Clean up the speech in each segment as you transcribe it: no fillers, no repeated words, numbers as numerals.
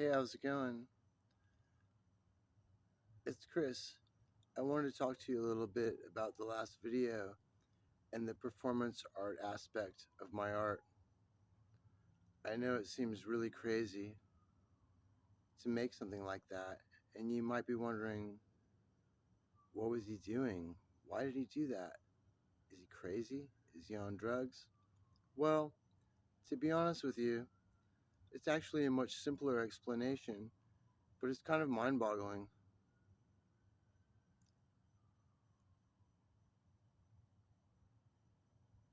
Hey, how's it going? It's Chris. I wanted to talk to you a little bit about the last video and the performance art aspect of my art. I know it seems really crazy to make something like that, and you might be wondering, what was he doing? Why did he do that? Is he crazy? Is he on drugs? Well, to be honest with you, it's actually a much simpler explanation, but it's kind of mind boggling.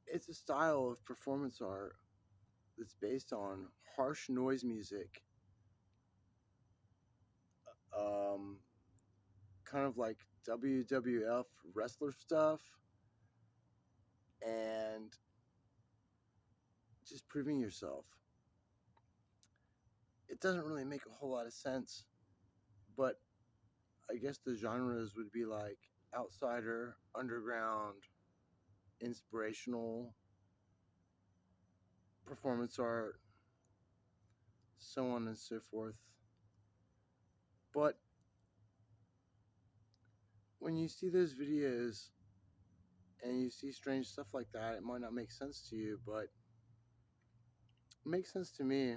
It's a style of performance art that's based on harsh noise music, um, kind of like WWF wrestler stuff, and just proving yourself. It doesn't really make a whole lot of sense, but I guess the genres would be like outsider, underground, inspirational, performance art, so on and so forth. But when you see those videos and you see strange stuff like that, it might not make sense to you, but it makes sense to me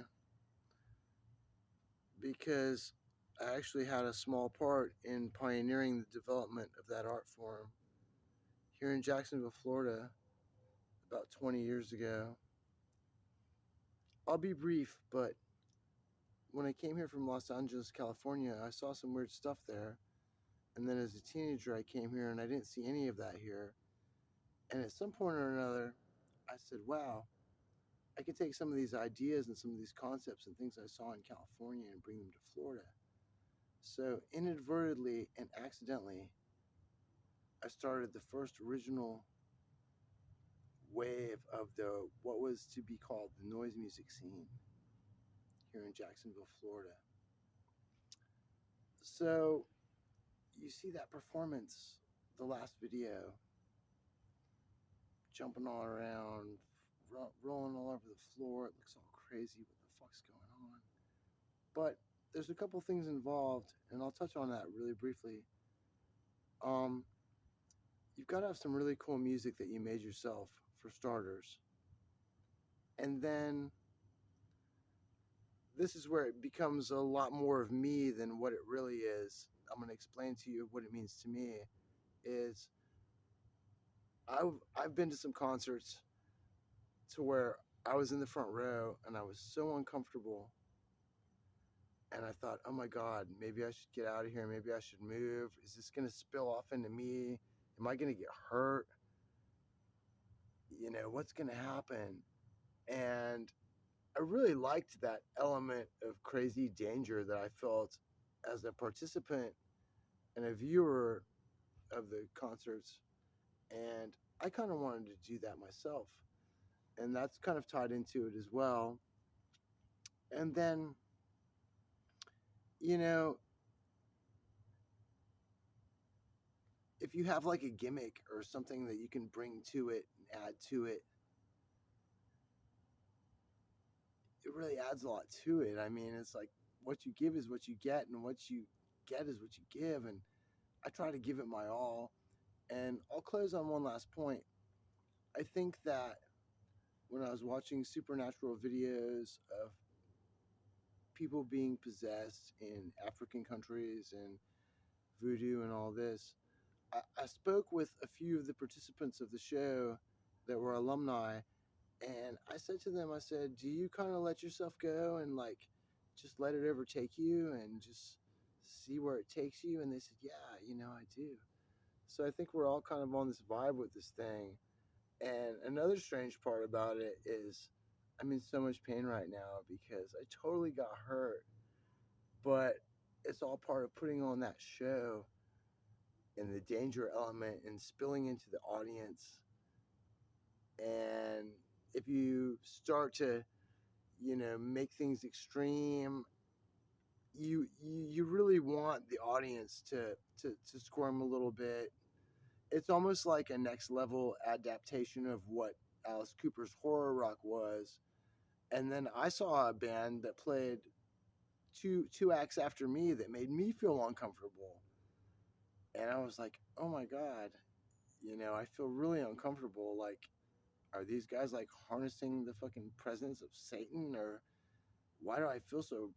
because I actually had a small part in pioneering the development of that art form here in Jacksonville, Florida, about 20 years ago. I'll be brief, but when I came here from Los Angeles, California, I saw some weird stuff there. And then as a teenager, I came here and I didn't see any of that here. And at some point or another, I said, wow, I could take some of these ideas and some of these concepts and things I saw in California and bring them to Florida. So inadvertently and accidentally, I started the first original wave of the what was to be called the noise music scene here in Jacksonville, Florida. So you see that performance, the last video, jumping all around, rolling all over the floor. It looks all crazy. What the fuck's going on? But there's a couple things involved, and I'll touch on that really briefly. Um, you've got to have some really cool music that you made yourself, for starters. And then this is where it becomes a lot more of me than what it really is. I'm going to explain to you what it means to me is I've been to some concerts to where I was in the front row and I was so uncomfortable and I thought, "Oh my god, maybe I should get out of here, maybe I should move. Is this going to spill off into me? Am I going to get hurt? What's going to happen?" And I really liked that element of crazy danger that I felt as a participant and a viewer of the concerts, and I kind of wanted to do that myself, and that's kind of tied into it as well. And then, you know, if you have like a gimmick or something that you can bring to it and add to it, it really adds a lot to it. I mean, it's like what you give is what you get, and what you get is what you give, and I try to give it my all. And I'll close on one last point. I think that when I was watching supernatural videos of people being possessed in African countries and voodoo and all this, I spoke with a few of the participants of the show that were alumni, and I said to them, I said, "Do you kind of let yourself go and like just let it overtake you and just see where it takes you?" And they said, "Yeah, I do." So I think we're all kind of on this vibe with this thing. And another strange part about it is I'm in so much pain right now because I totally got hurt, but it's all part of putting on that show and the danger element and spilling into the audience. And if you start to, make things extreme, you really want the audience to squirm a little bit. It's almost like a next level adaptation of what Alice Cooper's horror rock was. And then I saw a band that played two acts after me that made me feel uncomfortable. And I was like, oh my God, I feel really uncomfortable. Like, are these guys like harnessing the fucking presence of Satan, or why do I feel so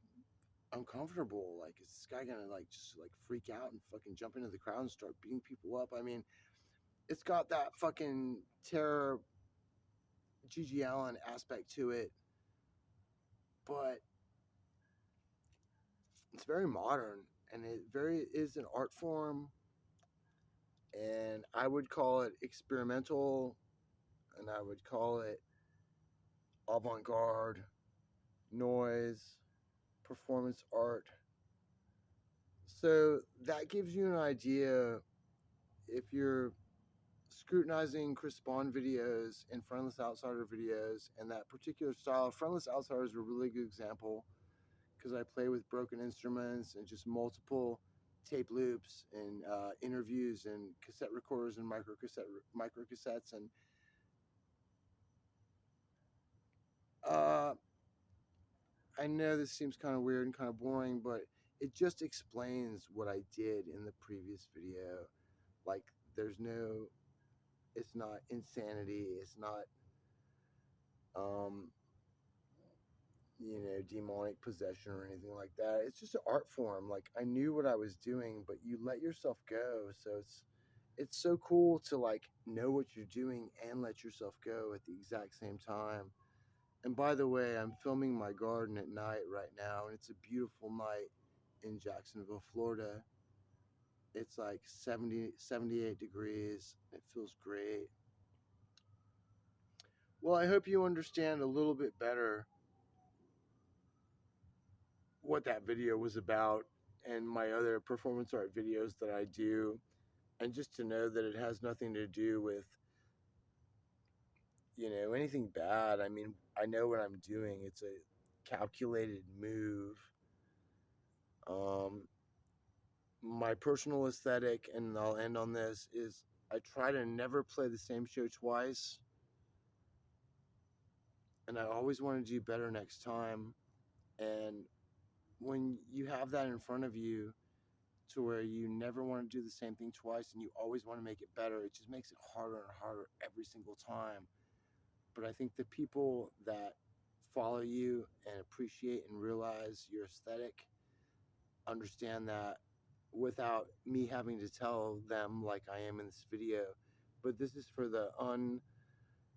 uncomfortable? Like, is this guy gonna like just like freak out and fucking jump into the crowd and start beating people up? I mean, it's got that fucking terror Gigi Allen aspect to it, but it's very modern, and it very is an art form, and I would call it experimental, and I would call it avant-garde, noise, performance art. So that gives you an idea if you're scrutinizing Chris Spohn videos and Friendless Outsider videos and that particular style. Friendless Outsider is a really good example because I play with broken instruments and just multiple tape loops and interviews and cassette recorders and micro cassettes, and uh, I know this seems kind of weird and kind of boring, but it just explains what I did in the previous video. Like, there's no, it's not insanity, it's not um demonic possession or anything like that. It's just an art form. Like, I knew what I was doing, but you let yourself go. So it's so cool to like know what you're doing and let yourself go at the exact same time. And by the way, I'm filming my garden at night right now, and it's a beautiful night in Jacksonville, Florida. It's like 78 degrees. It feels great. Well, I hope you understand a little bit better what that video was about and my other performance art videos that I do, and just to know that it has nothing to do with anything bad. I mean, I know what I'm doing. It's a calculated move. um my personal aesthetic, and I'll end on this, is I try to never play the same show twice, and I always want to do better next time. And when you have that in front of you, to where you never want to do the same thing twice and you always want to make it better, it just makes it harder and harder every single time. But I think the people that follow you and appreciate and realize your aesthetic understand that without me having to tell them, like I am in this video. But this is for the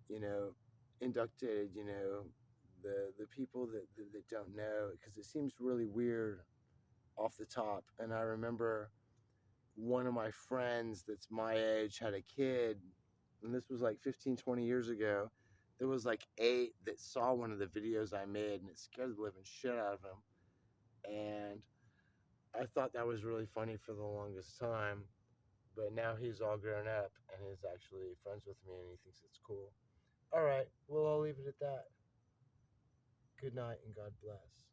you know, inducted, the people that don't know, because it seems really weird off the top. And I remember one of my friends that's my age had a kid, and this was like 15, 20 years ago. There was like 8 that saw one of the videos I made, and it scared the living shit out of him. And I thought that was really funny for the longest time. But now he's all grown up and is actually friends with me, and he thinks it's cool. All right, well, I'll leave it at that. Good night and God bless.